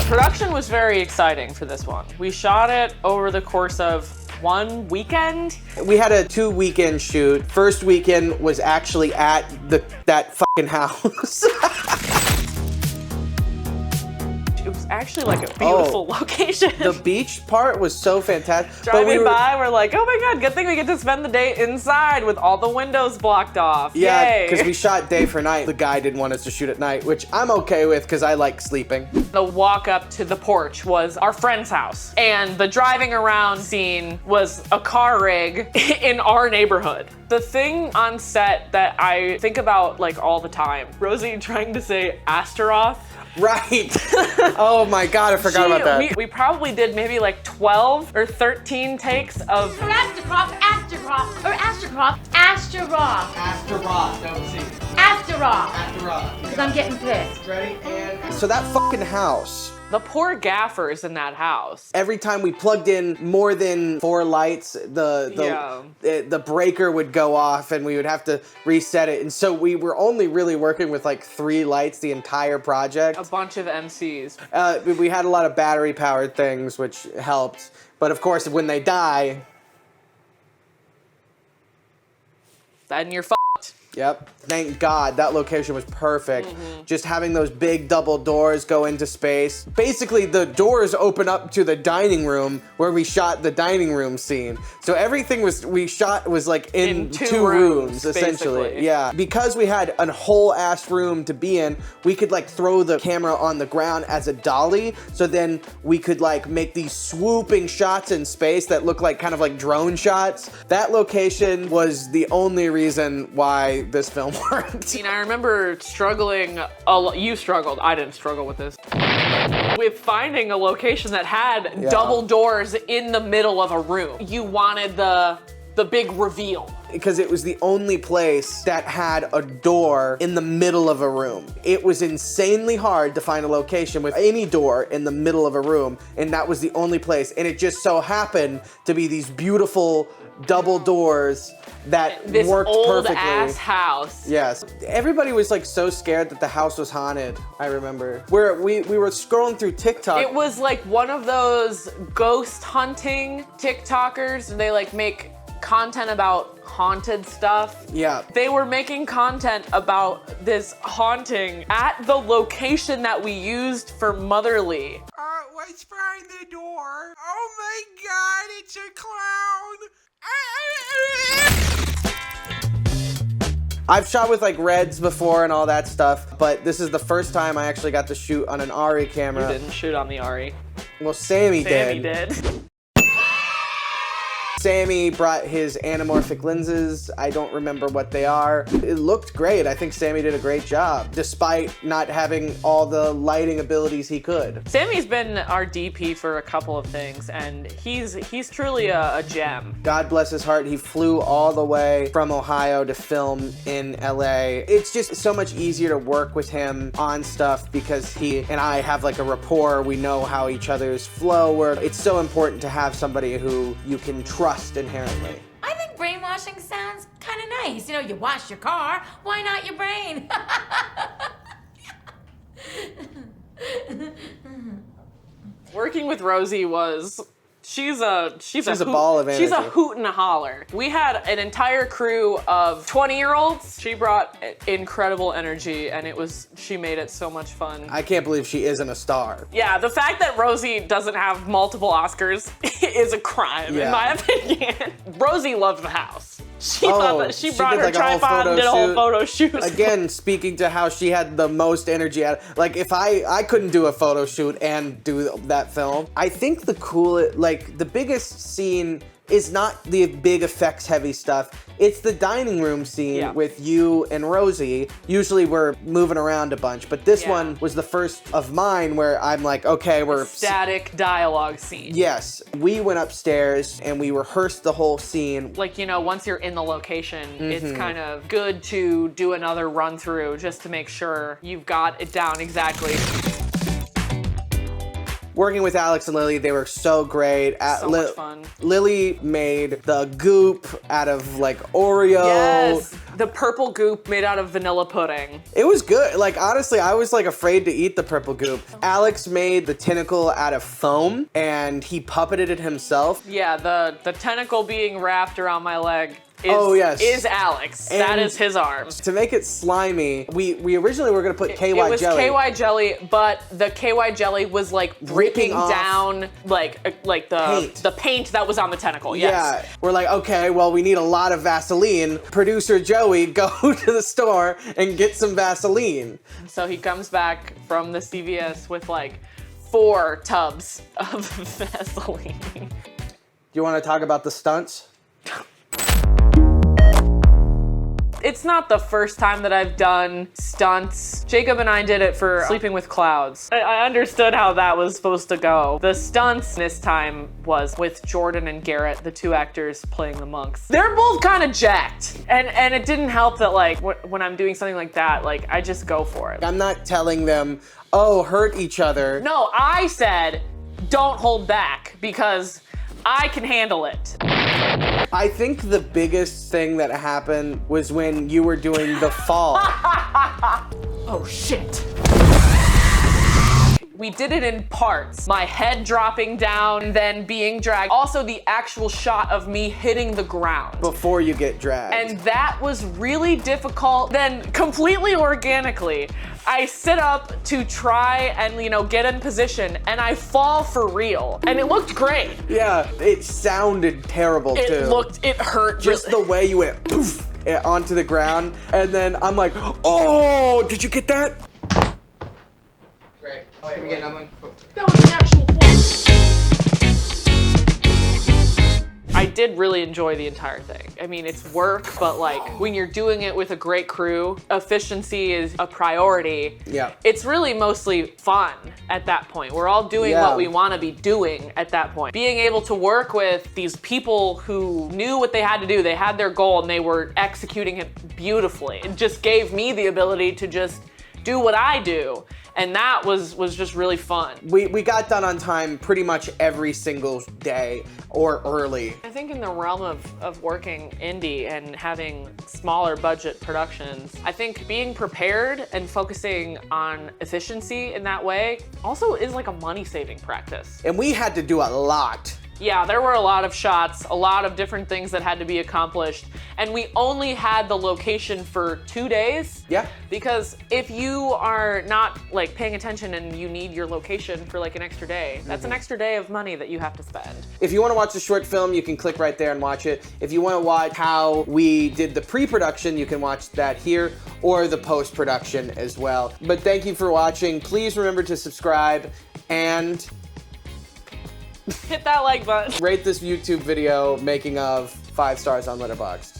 Production was very exciting for this one. We shot it over the course of one weekend. We had a 2-weekend shoot. First weekend was actually at that fucking house. It was actually like a beautiful location. The beach part was so fantastic. Driving by, we're like, oh my God, good thing we get to spend the day inside with all the windows blocked off. Yeah, because we shot day for night. The guy didn't want us to shoot at night, which I'm okay with because I like sleeping. The walk up to the porch was our friend's house. And the driving around scene was a car rig in our neighborhood. The thing on set that I think about like all the time, Rosie trying to say Astaroth. Right. Oh my God, I forgot about that. We probably did maybe like 12 or 13 takes of Astaroth, don't see. Astaroth. Because I'm getting pissed. Ready? And so that fucking house. the poor gaffers in that house. Every time we plugged in more than 4 lights, the breaker would go off and we would have to reset it. And so we were only really working with like 3 lights the entire project. A bunch of MCs. We had a lot of battery powered things, which helped. But of course, when they die, then you're fucked. Yep. Thank God that location was perfect. Just having those big double doors go into space. Basically, the doors open up to the dining room where we shot the dining room scene. So everything we shot was like in two rooms essentially. Basically. Yeah. Because we had a whole ass room to be in, we could like throw the camera on the ground as a dolly. So then we could like make these swooping shots in space that look like kind of like drone shots. That location was the only reason why this film worked. I remember struggling, you struggled, I didn't struggle with this, with finding a location that had double doors in the middle of a room. You wanted the big reveal. Because it was the only place that had a door in the middle of a room. It was insanely hard to find a location with any door in the middle of a room, and that was the only place. And it just so happened to be these beautiful double doors that this worked old perfectly. Ass house. Yes. Everybody was like so scared that the house was haunted, I remember. Where we were scrolling through TikTok. It was like one of those ghost hunting TikTokers. They like make content about haunted stuff. Yeah. They were making content about this haunting at the location that we used for Motherly. What's behind the door? Oh my God, it's a clown. I've shot with like Reds before and all that stuff, but this is the first time I actually got to shoot on an ARRI camera. You didn't shoot on the ARRI. Well, Sammy did. Sammy brought his anamorphic lenses. I don't remember what they are. It looked great. I think Sammy did a great job, despite not having all the lighting abilities he could. Sammy's been our DP for a couple of things, and he's truly a gem. God bless his heart. He flew all the way from Ohio to film in LA. It's just so much easier to work with him on stuff because he and I have like a rapport. We know how each other's flow work. It's so important to have somebody who you can trust inherently. I think brainwashing sounds kind of nice. You know, you wash your car, why not your brain? Working with Rosie was, she's a ball of energy. She's a hoot and a holler. We had an entire crew of 20-year-olds. She brought incredible energy, and she made it so much fun. I can't believe she isn't a star. Yeah, the fact that Rosie doesn't have multiple Oscars is a crime, in my opinion. Rosie loved the house. She brought her tripod and did a whole photo shoot. Again, speaking to how she had the most energy out. Like if I couldn't do a photo shoot and do that film. I think the biggest scene is not the big effects heavy stuff. It's the dining room scene with you and Rosie. Usually we're moving around a bunch, but this one was the first of mine where I'm like, okay, we're static dialogue scene. Yes, we went upstairs and we rehearsed the whole scene. Like, once you're in the location, it's kind of good to do another run through just to make sure you've got it down exactly. Working with Alex and Lily, they were so great. So much fun. Lily made the goop out of like Oreo. Yes, the purple goop made out of vanilla pudding. It was good. Like, honestly, I was like afraid to eat the purple goop. Alex made the tentacle out of foam and he puppeted it himself. Yeah, the tentacle being wrapped around my leg is Alex. And that is his arms. To make it slimy, we originally were gonna put KY It was jelly. KY jelly, but the KY jelly was like breaking off down like the paint that was on the tentacle. Yes. Yeah, we're like, okay, well, we need a lot of Vaseline. Producer Joey, go to the store and get some Vaseline. So he comes back from the CVS with like 4 tubs of Vaseline. Do you want to talk about the stunts? It's not the first time that I've done stunts. Jacob and I did it for Sleeping with Clouds. I understood how that was supposed to go. The stunts this time was with Jordan and Garrett, the 2 actors playing the monks. They're both kind of jacked. And it didn't help that like when I'm doing something like that, like I just go for it. I'm not telling them, oh, hurt each other. No, I said, don't hold back because I can handle it. I think the biggest thing that happened was when you were doing the fall. Oh shit. We did it in parts. My head dropping down, then being dragged. Also the actual shot of me hitting the ground. Before you get dragged. And that was really difficult. Then completely organically, I sit up to try and, you know, get in position and I fall for real. And it looked great. Yeah, it sounded terrible too. It hurt. Just the way you went poof onto the ground. And then I'm like, oh, did you get that? Great. Oh, can we get another one? That was an actual fall. I did really enjoy the entire thing. I mean, it's work, but like when you're doing it with a great crew, efficiency is a priority. Yeah. It's really mostly fun at that point. We're all doing what we want to be doing at that point. Being able to work with these people who knew what they had to do, they had their goal and they were executing it beautifully. It just gave me the ability to just do what I do. And that was just really fun. We got done on time pretty much every single day or early. I think in the realm of working indie and having smaller budget productions, I think being prepared and focusing on efficiency in that way also is like a money-saving practice. And we had to do a lot. Yeah, there were a lot of shots, a lot of different things that had to be accomplished, and we only had the location for 2 days. Yeah. Because if you are not like paying attention and you need your location for like an extra day, that's an extra day of money that you have to spend. If you want to watch the short film, you can click right there and watch it. If you want to watch how we did the pre-production, you can watch that here, or the post-production as well. But thank you for watching. Please remember to subscribe and Hit that like button. rate this YouTube video making of 5 stars on Letterboxd.